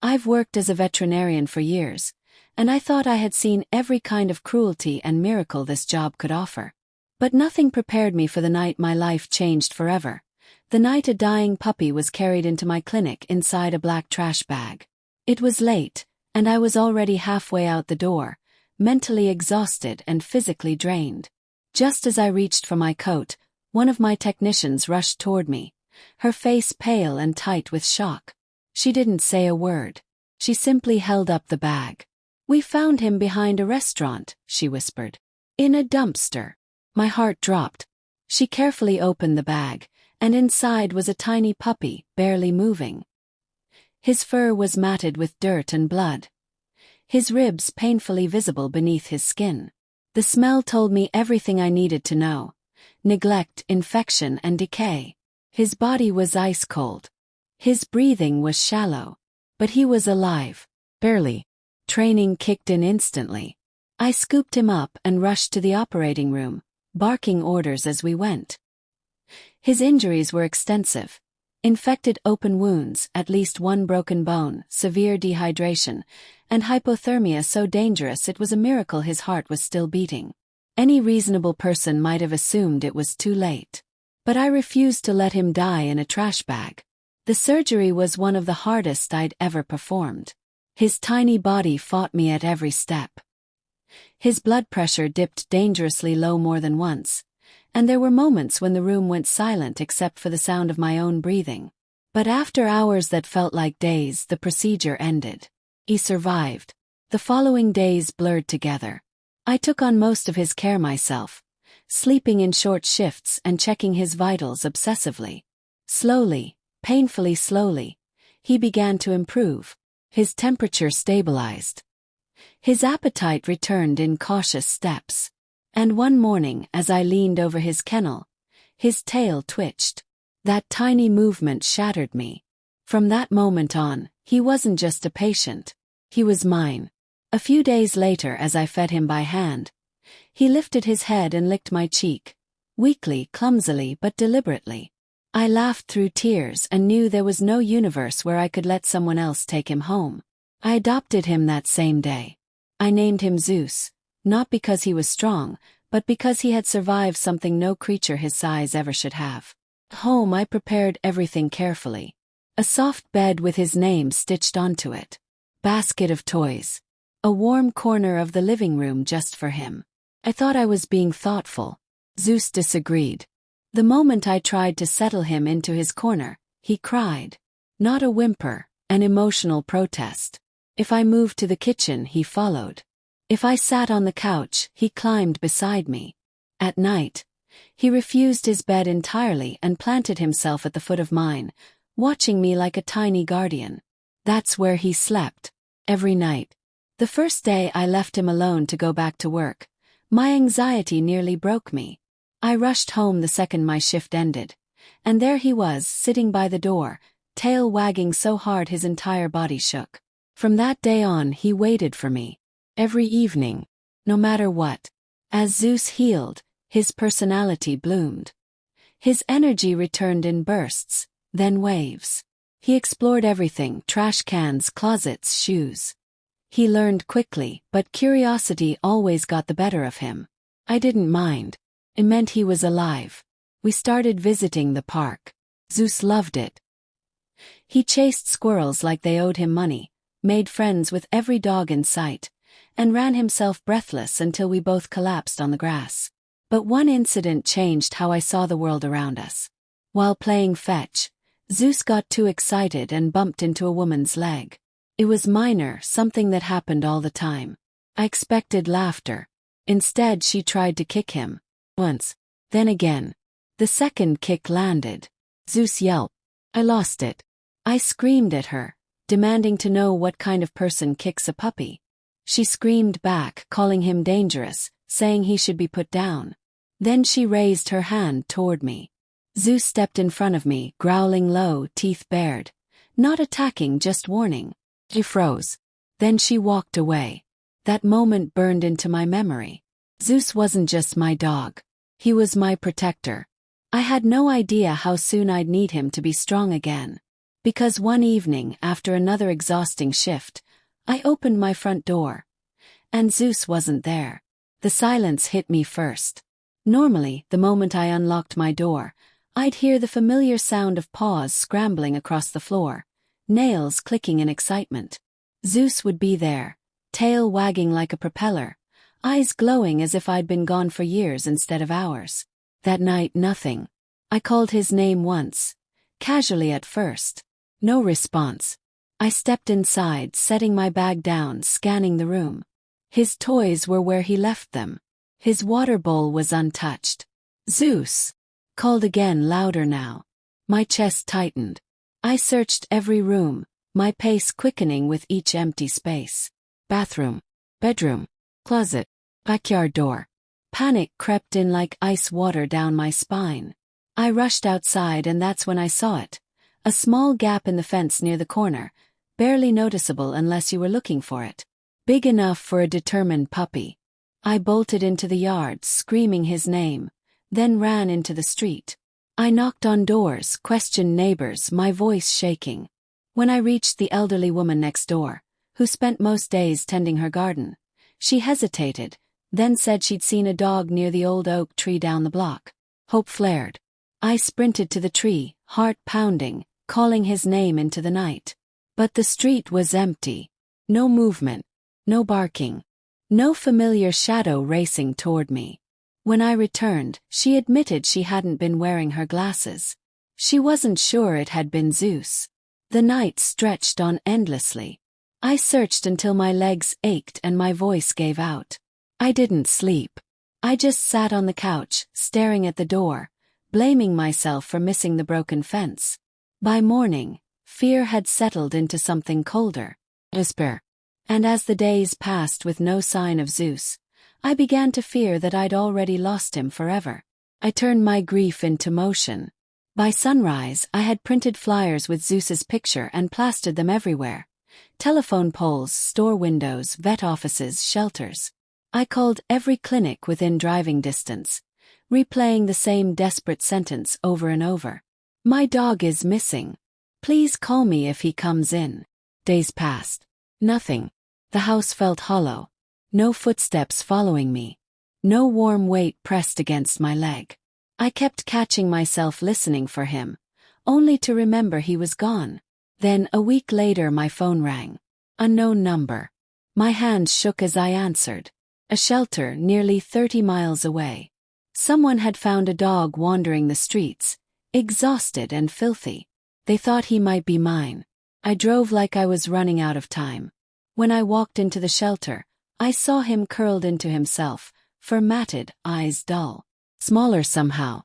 I've worked as a veterinarian for years, and I thought I had seen every kind of cruelty and miracle this job could offer. But nothing prepared me for the night my life changed forever. The night a dying puppy was carried into my clinic inside a black trash bag. It was late, and I was already halfway out the door, mentally exhausted and physically drained. Just as I reached for my coat, one of my technicians rushed toward me, her face pale and tight with shock. She didn't say a word. She simply held up the bag. "We found him behind a restaurant," she whispered. "In a dumpster." My heart dropped. She carefully opened the bag, and inside was a tiny puppy, barely moving. His fur was matted with dirt and blood, his ribs painfully visible beneath his skin. The smell told me everything I needed to know: neglect, infection, and decay. His body was ice cold. His breathing was shallow. But he was alive. Barely. Training kicked in instantly. I scooped him up and rushed to the operating room, barking orders as we went. His injuries were extensive. Infected open wounds, at least one broken bone, severe dehydration, and hypothermia so dangerous it was a miracle his heart was still beating. Any reasonable person might have assumed it was too late. But I refused to let him die in a trash bag. The surgery was one of the hardest I'd ever performed. His tiny body fought me at every step. His blood pressure dipped dangerously low more than once, and there were moments when the room went silent except for the sound of my own breathing. But after hours that felt like days, the procedure ended. He survived. The following days blurred together. I took on most of his care myself, sleeping in short shifts and checking his vitals obsessively. Slowly, painfully slowly, he began to improve. His temperature stabilized. His appetite returned in cautious steps. And one morning, as I leaned over his kennel, his tail twitched. That tiny movement shattered me. From that moment on, he wasn't just a patient. He was mine. A few days later, as I fed him by hand, he lifted his head and licked my cheek. Weakly, clumsily, but deliberately. I laughed through tears and knew there was no universe where I could let someone else take him home. I adopted him that same day. I named him Zeus, not because he was strong, but because he had survived something no creature his size ever should have. Home, I prepared everything carefully. A soft bed with his name stitched onto it. Basket of toys. A warm corner of the living room just for him. I thought I was being thoughtful. Zeus disagreed. The moment I tried to settle him into his corner, he cried. Not a whimper, an emotional protest. If I moved to the kitchen, he followed. If I sat on the couch, he climbed beside me. At night, he refused his bed entirely and planted himself at the foot of mine, watching me like a tiny guardian. That's where he slept. Every night. The first day I left him alone to go back to work, my anxiety nearly broke me. I rushed home the second my shift ended, and there he was, sitting by the door, tail wagging so hard his entire body shook. From that day on, he waited for me. Every evening. No matter what. As Zeus healed, his personality bloomed. His energy returned in bursts, then waves. He explored everything: trash cans, closets, shoes. He learned quickly, but curiosity always got the better of him. I didn't mind. It meant he was alive. We started visiting the park. Zeus loved it. He chased squirrels like they owed him money, made friends with every dog in sight, and ran himself breathless until we both collapsed on the grass. But one incident changed how I saw the world around us. While playing fetch, Zeus got too excited and bumped into a woman's leg. It was minor, something that happened all the time. I expected laughter. Instead, she tried to kick him. Once. Then again. The second kick landed. Zeus yelped. I lost it. I screamed at her, demanding to know what kind of person kicks a puppy. She screamed back, calling him dangerous, saying he should be put down. Then she raised her hand toward me. Zeus stepped in front of me, growling low, teeth bared. Not attacking, just warning. She froze. Then she walked away. That moment burned into my memory. Zeus wasn't just my dog. He was my protector. I had no idea how soon I'd need him to be strong again. Because one evening, after another exhausting shift, I opened my front door. And Zeus wasn't there. The silence hit me first. Normally, the moment I unlocked my door, I'd hear the familiar sound of paws scrambling across the floor, nails clicking in excitement. Zeus would be there, tail wagging like a propeller, eyes glowing as if I'd been gone for years instead of hours. That night, nothing. I called his name once, casually at first. No response. I stepped inside, setting my bag down, scanning the room. His toys were where he left them. His water bowl was untouched. Zeus! Called again, louder now. My chest tightened. I searched every room, my pace quickening with each empty space. Bathroom, bedroom, closet, backyard door. Panic crept in like ice water down my spine. I rushed outside, and that's when I saw it. A small gap in the fence near the corner, barely noticeable unless you were looking for it. Big enough for a determined puppy. I bolted into the yard, screaming his name, then ran into the street. I knocked on doors, questioned neighbors, my voice shaking. When I reached the elderly woman next door, who spent most days tending her garden, she hesitated, then said she'd seen a dog near the old oak tree down the block. Hope flared. I sprinted to the tree, heart pounding, calling his name into the night. But the street was empty. No movement. No barking. No familiar shadow racing toward me. When I returned, she admitted she hadn't been wearing her glasses. She wasn't sure it had been Zeus. The night stretched on endlessly. I searched until my legs ached and my voice gave out. I didn't sleep. I just sat on the couch, staring at the door, blaming myself for missing the broken fence. By morning, fear had settled into something colder. Despair. And as the days passed with no sign of Zeus, I began to fear that I'd already lost him forever. I turned my grief into motion. By sunrise, I had printed flyers with Zeus's picture and plastered them everywhere. Telephone poles, store windows, vet offices, shelters. I called every clinic within driving distance, replaying the same desperate sentence over and over. My dog is missing. Please call me if he comes in. Days passed. Nothing. The house felt hollow. No footsteps following me. No warm weight pressed against my leg. I kept catching myself listening for him, only to remember he was gone. Then, a week later, my phone rang. Unknown number. My hands shook as I answered. A shelter nearly 30 miles away. Someone had found a dog wandering the streets, exhausted and filthy. They thought he might be mine. I drove like I was running out of time. When I walked into the shelter, I saw him curled into himself, fur matted, eyes dull. Smaller somehow.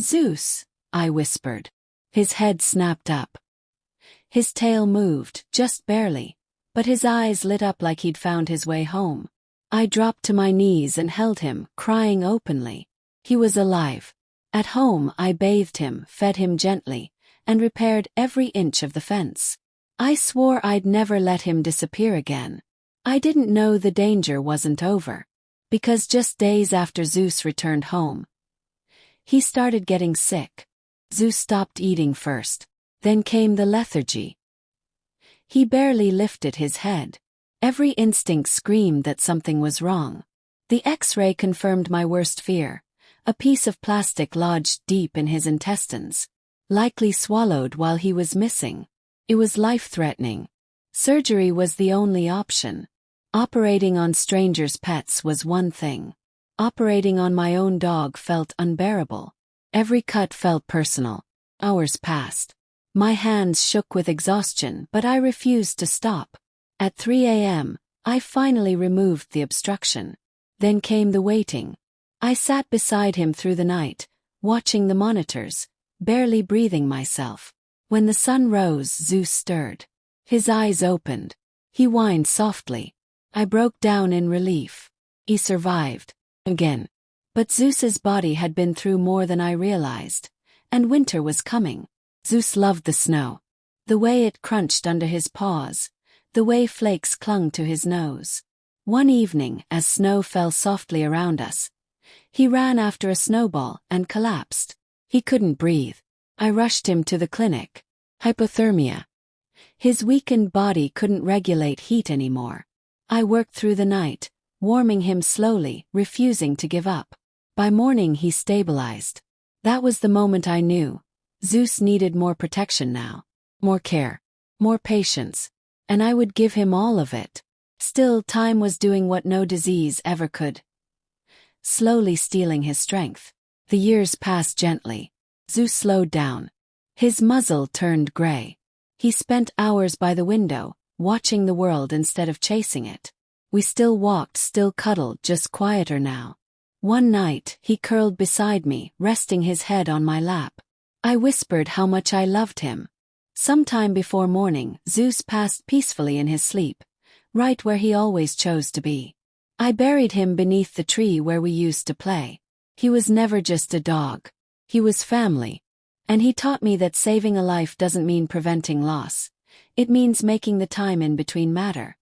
Zeus, I whispered. His head snapped up. His tail moved, just barely, but his eyes lit up like he'd found his way home. I dropped to my knees and held him, crying openly. He was alive. At home, I bathed him, fed him gently, and repaired every inch of the fence. I swore I'd never let him disappear again. I didn't know the danger wasn't over. Because just days after Zeus returned home, he started getting sick. Zeus stopped eating first. Then came the lethargy. He barely lifted his head. Every instinct screamed that something was wrong. The X-ray confirmed my worst fear. A piece of plastic lodged deep in his intestines. Likely swallowed while he was missing. It was life-threatening. Surgery was the only option. Operating on strangers' pets was one thing. Operating on my own dog felt unbearable. Every cut felt personal. Hours passed. My hands shook with exhaustion, but I refused to stop. At 3 a.m., I finally removed the obstruction. Then came the waiting. I sat beside him through the night, watching the monitors, barely breathing myself. When the sun rose, Zeus stirred. His eyes opened. He whined softly. I broke down in relief. He survived. Again. But Zeus's body had been through more than I realized. And winter was coming. Zeus loved the snow. The way it crunched under his paws. The way flakes clung to his nose. One evening, as snow fell softly around us, he ran after a snowball and collapsed. He couldn't breathe. I rushed him to the clinic. Hypothermia. His weakened body couldn't regulate heat anymore. I worked through the night, warming him slowly, refusing to give up. By morning he stabilized. That was the moment I knew. Zeus needed more protection now. More care. More patience. And I would give him all of it. Still, time was doing what no disease ever could. Slowly stealing his strength. The years passed gently. Zeus slowed down. His muzzle turned gray. He spent hours by the window, watching the world instead of chasing it. We still walked, still cuddled, just quieter now. One night, he curled beside me, resting his head on my lap. I whispered how much I loved him. Sometime before morning, Zeus passed peacefully in his sleep, right where he always chose to be. I buried him beneath the tree where we used to play. He was never just a dog. He was family. And he taught me that saving a life doesn't mean preventing loss. It means making the time in between matter.